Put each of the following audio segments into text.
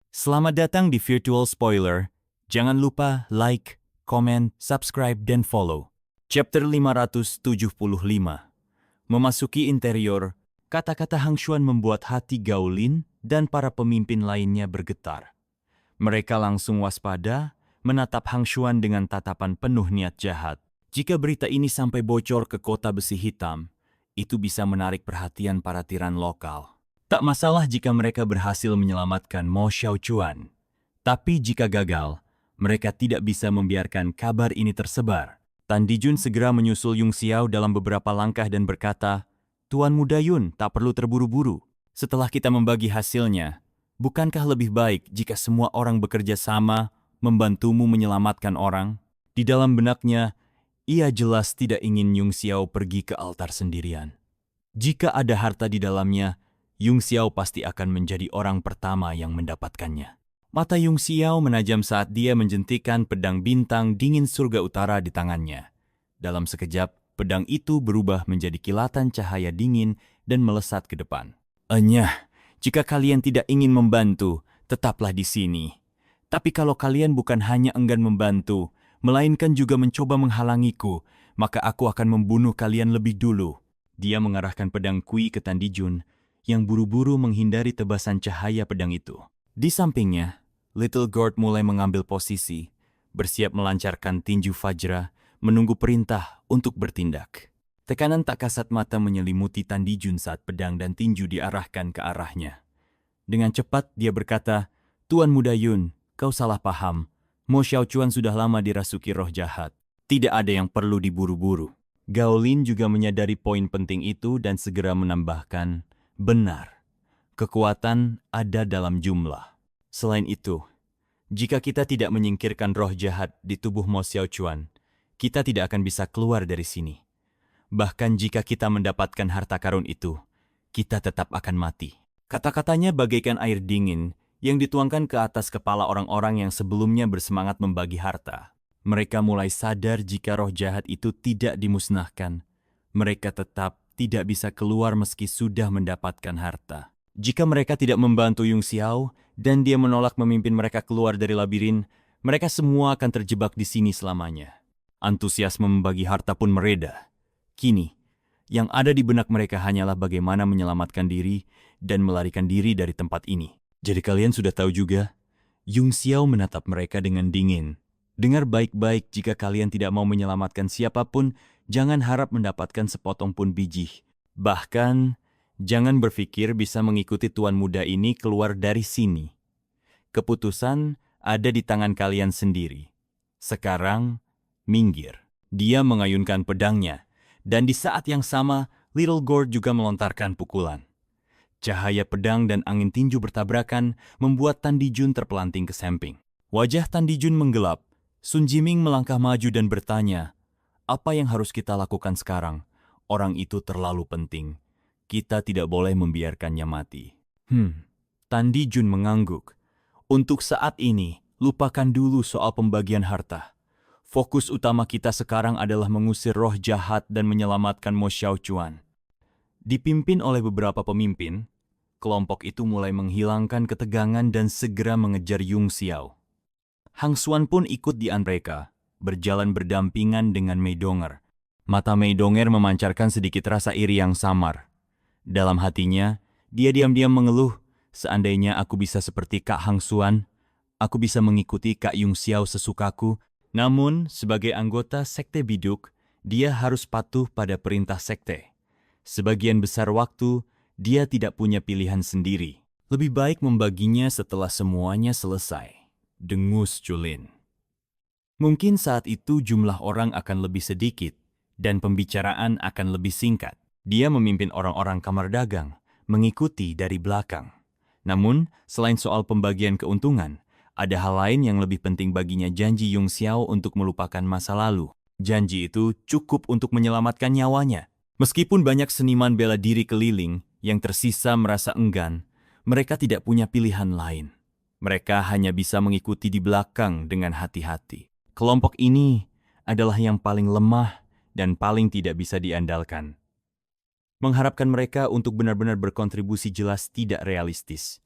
Selamat datang di Virtual Spoiler. Jangan lupa like, komen, subscribe, dan follow. Chapter 575. Memasuki interior, kata-kata Hang Xuan membuat hati Gao Lin dan para pemimpin lainnya bergetar. Mereka langsung waspada, menatap Hang Xuan dengan tatapan penuh niat jahat. Jika berita ini sampai bocor ke kota besi hitam, itu bisa menarik perhatian para tiran lokal. Tak masalah jika mereka berhasil menyelamatkan Mo Xiaochuan. Tapi jika gagal, mereka tidak bisa membiarkan kabar ini tersebar. Tan Dijun segera menyusul Yung Xiao dalam beberapa langkah dan berkata, "Tuan Muda Yun, tak perlu terburu-buru. Setelah kita membagi hasilnya, bukankah lebih baik jika semua orang bekerja sama membantumu menyelamatkan orang?" Di dalam benaknya, ia jelas tidak ingin Yung Xiao pergi ke altar sendirian. Jika ada harta di dalamnya, Yung Xiao pasti akan menjadi orang pertama yang mendapatkannya. Mata Yung Xiao menajam saat dia menjentikan pedang bintang dingin surga utara di tangannya. Dalam sekejap, pedang itu berubah menjadi kilatan cahaya dingin dan melesat ke depan. "Enyah, jika kalian tidak ingin membantu, tetaplah di sini. Tapi kalau kalian bukan hanya enggan membantu, melainkan juga mencoba menghalangiku, maka aku akan membunuh kalian lebih dulu." Dia mengarahkan pedang Kui ke Tan Dijun, yang buru-buru menghindari tebasan cahaya pedang itu. Di sampingnya, Little Gourd mulai mengambil posisi, bersiap melancarkan tinju Fajra, menunggu perintah untuk bertindak. Tekanan tak kasat mata menyelimuti Tan Dijun saat pedang dan tinju diarahkan ke arahnya. Dengan cepat dia berkata, "Tuan Muda Yun, kau salah paham. Mo Xiaochuan sudah lama dirasuki roh jahat. Tidak ada yang perlu diburu-buru." Gao Lin juga menyadari poin penting itu dan segera menambahkan, "Benar, kekuatan ada dalam jumlah. Selain itu, jika kita tidak menyingkirkan roh jahat di tubuh Mo Xiaochuan, kita tidak akan bisa keluar dari sini. Bahkan jika kita mendapatkan harta karun itu, kita tetap akan mati." Kata-katanya bagaikan air dingin yang dituangkan ke atas kepala orang-orang yang sebelumnya bersemangat membagi harta. Mereka mulai sadar jika roh jahat itu tidak dimusnahkan. Mereka tetap tidak bisa keluar meski sudah mendapatkan harta. Jika mereka tidak membantu Yung Xiao dan dia menolak memimpin mereka keluar dari labirin, mereka semua akan terjebak di sini selamanya. Antusiasme membagi harta pun mereda. Kini, yang ada di benak mereka hanyalah bagaimana menyelamatkan diri dan melarikan diri dari tempat ini. Jadi kalian sudah tahu juga? Yung Xiao menatap mereka dengan dingin. "Dengar baik-baik, jika kalian tidak mau menyelamatkan siapapun, jangan harap mendapatkan sepotong pun biji. Bahkan, jangan berpikir bisa mengikuti tuan muda ini keluar dari sini. Keputusan ada di tangan kalian sendiri. Sekarang, minggir." Dia mengayunkan pedangnya, dan di saat yang sama, Little Gourd juga melontarkan pukulan. Cahaya pedang dan angin tinju bertabrakan, membuat Tan Dijun terpelanting ke samping. Wajah Tan Dijun menggelap. Sun Jiming melangkah maju dan bertanya, "Apa yang harus kita lakukan sekarang? Orang itu terlalu penting. Kita tidak boleh membiarkannya mati." Tan Dijun mengangguk. "Untuk saat ini, lupakan dulu soal pembagian harta. Fokus utama kita sekarang adalah mengusir roh jahat dan menyelamatkan Mo Xiaochuan." Dipimpin oleh beberapa pemimpin, kelompok itu mulai menghilangkan ketegangan dan segera mengejar Yung Xiao. Hang Xuan pun ikut di mereka, berjalan berdampingan dengan Mei Donger. Mata Mei Donger memancarkan sedikit rasa iri yang samar. Dalam hatinya, dia diam-diam mengeluh, "Seandainya aku bisa seperti Kak Hang Xuan, aku bisa mengikuti Kak Yung Xiao sesukaku." Namun, sebagai anggota sekte biduk, dia harus patuh pada perintah sekte. Sebagian besar waktu, dia tidak punya pilihan sendiri. Lebih baik membaginya setelah semuanya selesai. Dengus Julin. Mungkin saat itu jumlah orang akan lebih sedikit dan pembicaraan akan lebih singkat. Dia memimpin orang-orang kamar dagang, mengikuti dari belakang. Namun, selain soal pembagian keuntungan, ada hal lain yang lebih penting baginya, janji Yung Xiao untuk melupakan masa lalu. Janji itu cukup untuk menyelamatkan nyawanya. Meskipun banyak seniman bela diri keliling yang tersisa merasa enggan, mereka tidak punya pilihan lain. Mereka hanya bisa mengikuti di belakang dengan hati-hati. Kelompok ini adalah yang paling lemah dan paling tidak bisa diandalkan. Mengharapkan mereka untuk benar-benar berkontribusi jelas tidak realistis.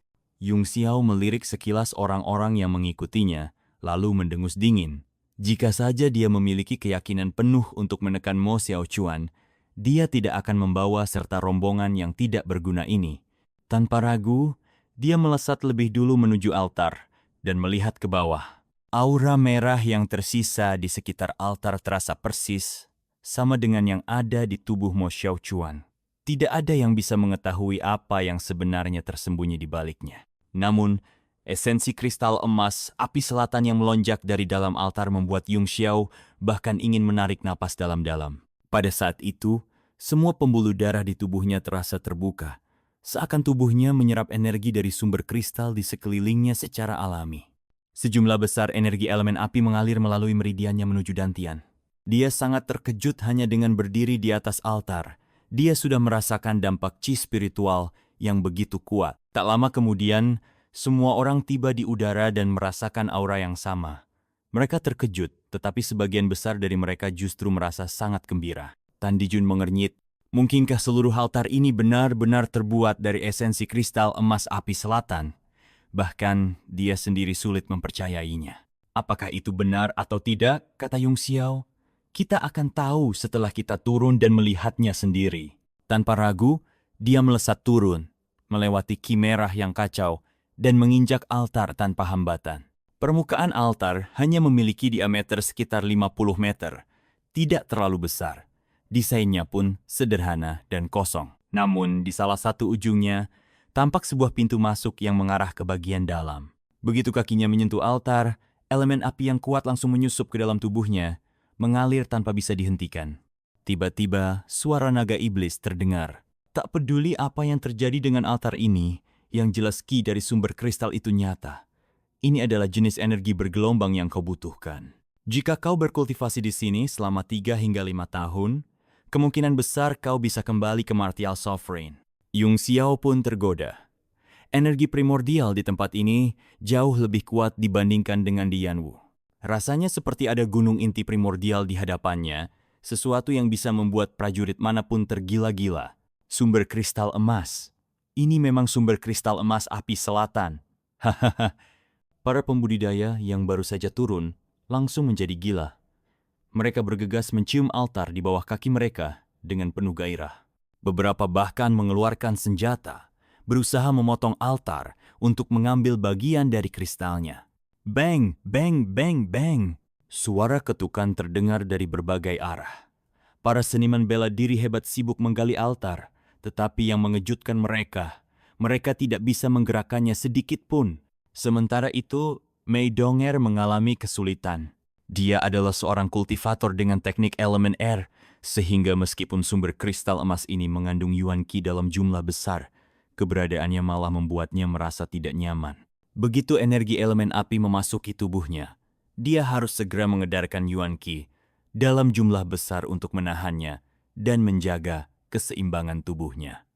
Yung Xiao melirik sekilas orang-orang yang mengikutinya, lalu mendengus dingin. Jika saja dia memiliki keyakinan penuh untuk menekan Mo Xiaochuan, dia tidak akan membawa serta rombongan yang tidak berguna ini. Tanpa ragu, dia melesat lebih dulu menuju altar dan melihat ke bawah. Aura merah yang tersisa di sekitar altar terasa persis, sama dengan yang ada di tubuh Mo Xiaochuan. Tidak ada yang bisa mengetahui apa yang sebenarnya tersembunyi di baliknya. Namun, esensi kristal emas api selatan yang melonjak dari dalam altar membuat Yung Xiao bahkan ingin menarik napas dalam-dalam. Pada saat itu, semua pembuluh darah di tubuhnya terasa terbuka, seakan tubuhnya menyerap energi dari sumber kristal di sekelilingnya secara alami. Sejumlah besar energi elemen api mengalir melalui meridiannya menuju Dantian. Dia sangat terkejut hanya dengan berdiri di atas altar. Dia sudah merasakan dampak chi spiritual yang begitu kuat. Tak lama kemudian, semua orang tiba di udara dan merasakan aura yang sama. Mereka terkejut, tetapi sebagian besar dari mereka justru merasa sangat gembira. Tan Dijun mengernyit, mungkinkah seluruh altar ini benar-benar terbuat dari esensi kristal emas api selatan? Bahkan dia sendiri sulit mempercayainya. Apakah itu benar atau tidak, kata Yung Xiao? Kita akan tahu setelah kita turun dan melihatnya sendiri. Tanpa ragu, dia melesat turun, melewati ki merah yang kacau, dan menginjak altar tanpa hambatan. Permukaan altar hanya memiliki diameter sekitar 50 meter, tidak terlalu besar. Desainnya pun sederhana dan kosong. Namun di salah satu ujungnya, tampak sebuah pintu masuk yang mengarah ke bagian dalam. Begitu kakinya menyentuh altar, elemen api yang kuat langsung menyusup ke dalam tubuhnya, mengalir tanpa bisa dihentikan. Tiba-tiba, suara naga iblis terdengar. Tak peduli apa yang terjadi dengan altar ini, yang jelas ki dari sumber kristal itu nyata. Ini adalah jenis energi bergelombang yang kau butuhkan. Jika kau berkultivasi di sini selama 3 hingga 5 tahun, kemungkinan besar kau bisa kembali ke Martial Sovereign. Yung Xiao pun tergoda. Energi primordial di tempat ini jauh lebih kuat dibandingkan dengan di Yanwu. Rasanya seperti ada gunung inti primordial di hadapannya, sesuatu yang bisa membuat prajurit manapun tergila-gila. Sumber kristal emas. Ini memang sumber kristal emas api selatan. Hahaha. Para pembudidaya yang baru saja turun langsung menjadi gila. Mereka bergegas mencium altar di bawah kaki mereka dengan penuh gairah. Beberapa bahkan mengeluarkan senjata, berusaha memotong altar untuk mengambil bagian dari kristalnya. Bang, bang, bang, bang. Suara ketukan terdengar dari berbagai arah. Para seniman bela diri hebat sibuk menggali altar, tetapi yang mengejutkan mereka tidak bisa menggerakkannya sedikit pun. Sementara itu, Mei Donger mengalami kesulitan. Dia adalah seorang kultivator dengan teknik elemen air, sehingga meskipun sumber kristal emas ini mengandung yuan qi dalam jumlah besar, keberadaannya malah membuatnya merasa tidak nyaman. Begitu energi elemen api memasuki tubuhnya, dia harus segera mengedarkan yuan qi dalam jumlah besar untuk menahannya dan menjaga keseimbangan tubuhnya.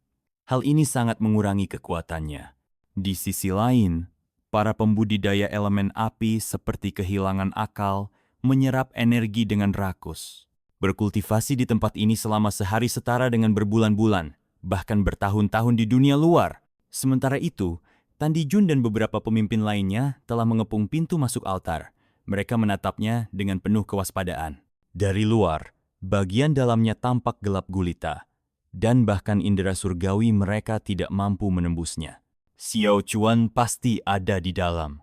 Hal ini sangat mengurangi kekuatannya. Di sisi lain, para pembudidaya elemen api seperti kehilangan akal menyerap energi dengan rakus. Berkultivasi di tempat ini selama sehari setara dengan berbulan-bulan, bahkan bertahun-tahun di dunia luar. Sementara itu, Tan Dijun dan beberapa pemimpin lainnya telah mengepung pintu masuk altar. Mereka menatapnya dengan penuh kewaspadaan. Dari luar, bagian dalamnya tampak gelap gulita, dan bahkan indera surgawi mereka tidak mampu menembusnya. Xiaochuan pasti ada di dalam,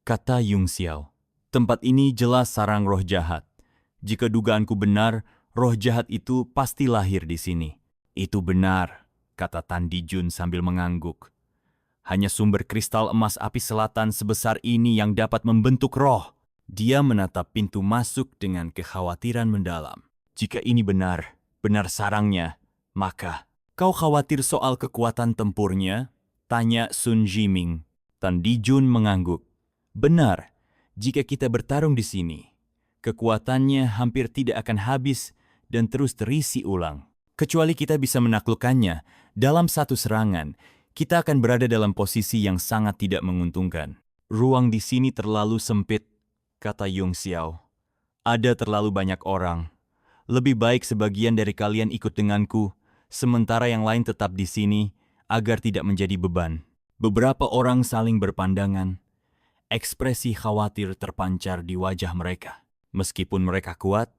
kata Yung Xiao. Tempat ini jelas sarang roh jahat. Jika dugaanku benar, roh jahat itu pasti lahir di sini. Itu benar, kata Tan Dijun sambil mengangguk. Hanya sumber kristal emas api selatan sebesar ini yang dapat membentuk roh. Dia menatap pintu masuk dengan kekhawatiran mendalam. Jika ini benar sarangnya, maka kau khawatir soal kekuatan tempurnya? Tanya Sun Jiming. Tan Dijun mengangguk. Benar, jika kita bertarung di sini, kekuatannya hampir tidak akan habis dan terus terisi ulang. Kecuali kita bisa menaklukkannya dalam satu serangan, kita akan berada dalam posisi yang sangat tidak menguntungkan. Ruang di sini terlalu sempit, kata Yung Xiao. Ada terlalu banyak orang. Lebih baik sebagian dari kalian ikut denganku, sementara yang lain tetap di sini agar tidak menjadi beban. Beberapa orang saling berpandangan. Ekspresi khawatir terpancar di wajah mereka. Meskipun mereka kuat,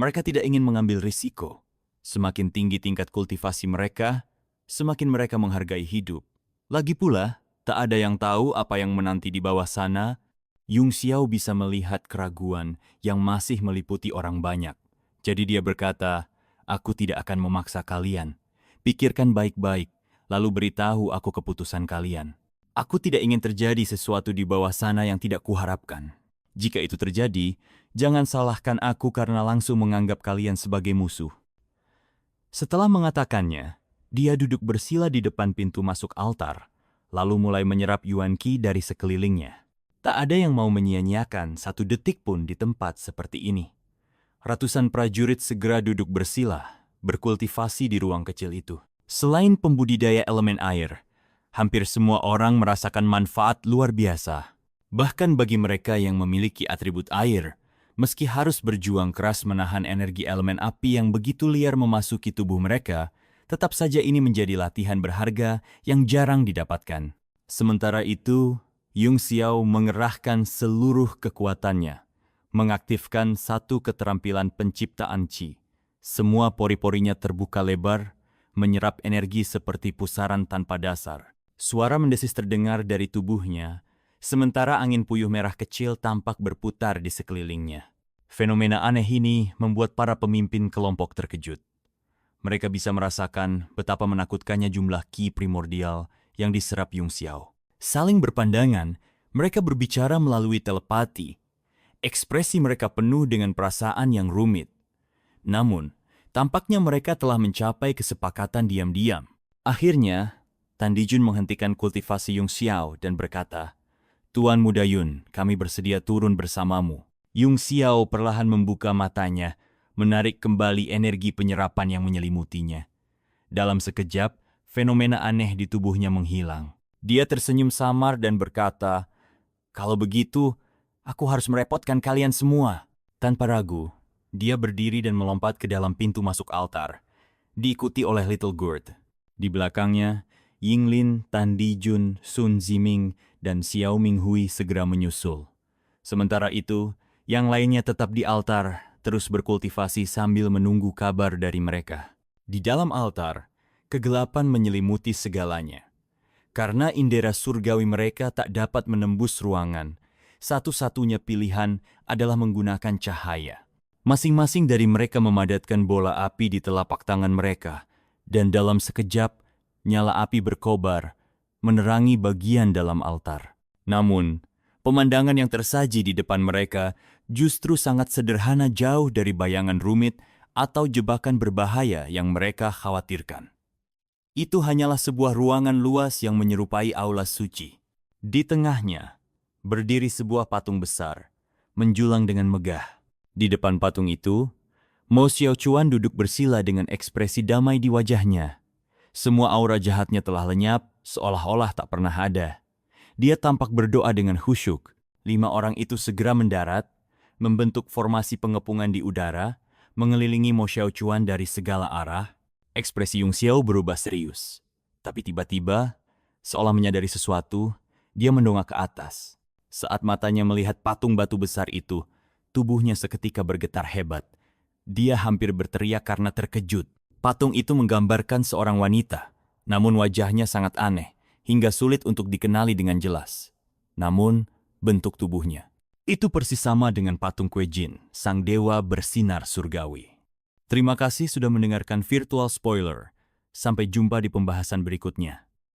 mereka tidak ingin mengambil risiko. Semakin tinggi tingkat kultivasi mereka, semakin mereka menghargai hidup. Lagi pula, tak ada yang tahu apa yang menanti di bawah sana. Yung Xiao bisa melihat keraguan yang masih meliputi orang banyak. Jadi dia berkata, "Aku tidak akan memaksa kalian. Pikirkan baik-baik, lalu beritahu aku keputusan kalian. Aku tidak ingin terjadi sesuatu di bawah sana yang tidak kuharapkan. Jika itu terjadi, jangan salahkan aku karena langsung menganggap kalian sebagai musuh." Setelah mengatakannya, dia duduk bersila di depan pintu masuk altar, lalu mulai menyerap Yuan Qi dari sekelilingnya. Tak ada yang mau menyia-nyiakan satu detik pun di tempat seperti ini. Ratusan prajurit segera duduk bersila, berkultivasi di ruang kecil itu. Selain pembudidaya elemen air, hampir semua orang merasakan manfaat luar biasa. Bahkan bagi mereka yang memiliki atribut air, meski harus berjuang keras menahan energi elemen api yang begitu liar memasuki tubuh mereka, tetap saja ini menjadi latihan berharga yang jarang didapatkan. Sementara itu, Yung Xiao mengerahkan seluruh kekuatannya, mengaktifkan satu keterampilan penciptaan Qi. Semua pori-porinya terbuka lebar, menyerap energi seperti pusaran tanpa dasar. Suara mendesis terdengar dari tubuhnya, sementara angin puyuh merah kecil tampak berputar di sekelilingnya. Fenomena aneh ini membuat para pemimpin kelompok terkejut. Mereka bisa merasakan betapa menakutkannya jumlah Qi primordial yang diserap Yung Xiao. Saling berpandangan, mereka berbicara melalui telepati. Ekspresi mereka penuh dengan perasaan yang rumit. Namun, tampaknya mereka telah mencapai kesepakatan diam-diam. Akhirnya, Tan Dijun menghentikan kultivasi Yung Xiao dan berkata, "Tuan Muda Yun, kami bersedia turun bersamamu." Yung Xiao perlahan membuka matanya, menarik kembali energi penyerapan yang menyelimutinya. Dalam sekejap, fenomena aneh di tubuhnya menghilang. Dia tersenyum samar dan berkata, "Kalau begitu, aku harus merepotkan kalian semua." Tanpa ragu, dia berdiri dan melompat ke dalam pintu masuk altar, diikuti oleh Little Gourd. Di belakangnya, Yinglin, Tan Dijun, Sun Ziming, dan Xiao Minghui segera menyusul. Sementara itu, yang lainnya tetap di altar, terus berkultivasi sambil menunggu kabar dari mereka. Di dalam altar, kegelapan menyelimuti segalanya. Karena indera surgawi mereka tak dapat menembus ruangan, satu-satunya pilihan adalah menggunakan cahaya. Masing-masing dari mereka memadatkan bola api di telapak tangan mereka, dan dalam sekejap, nyala api berkobar, menerangi bagian dalam altar. Namun, pemandangan yang tersaji di depan mereka justru sangat sederhana jauh dari bayangan rumit atau jebakan berbahaya yang mereka khawatirkan. Itu hanyalah sebuah ruangan luas yang menyerupai aula suci. Di tengahnya, berdiri sebuah patung besar, menjulang dengan megah. Di depan patung itu, Mo Xiaochuan duduk bersila dengan ekspresi damai di wajahnya. Semua aura jahatnya telah lenyap, seolah-olah tak pernah ada. Dia tampak berdoa dengan khusyuk. 5 orang itu segera mendarat, membentuk formasi pengepungan di udara, mengelilingi Mo Xiaochuan dari segala arah. Ekspresi Yung Xiao berubah serius. Tapi tiba-tiba, seolah menyadari sesuatu, dia mendongak ke atas. Saat matanya melihat patung batu besar itu, tubuhnya seketika bergetar hebat. Dia hampir berteriak karena terkejut. Patung itu menggambarkan seorang wanita, namun wajahnya sangat aneh, hingga sulit untuk dikenali dengan jelas. Namun, bentuk tubuhnya itu persis sama dengan patung Kue Jin, sang dewa bersinar surgawi. Terima kasih sudah mendengarkan Virtual Spoiler. Sampai jumpa di pembahasan berikutnya.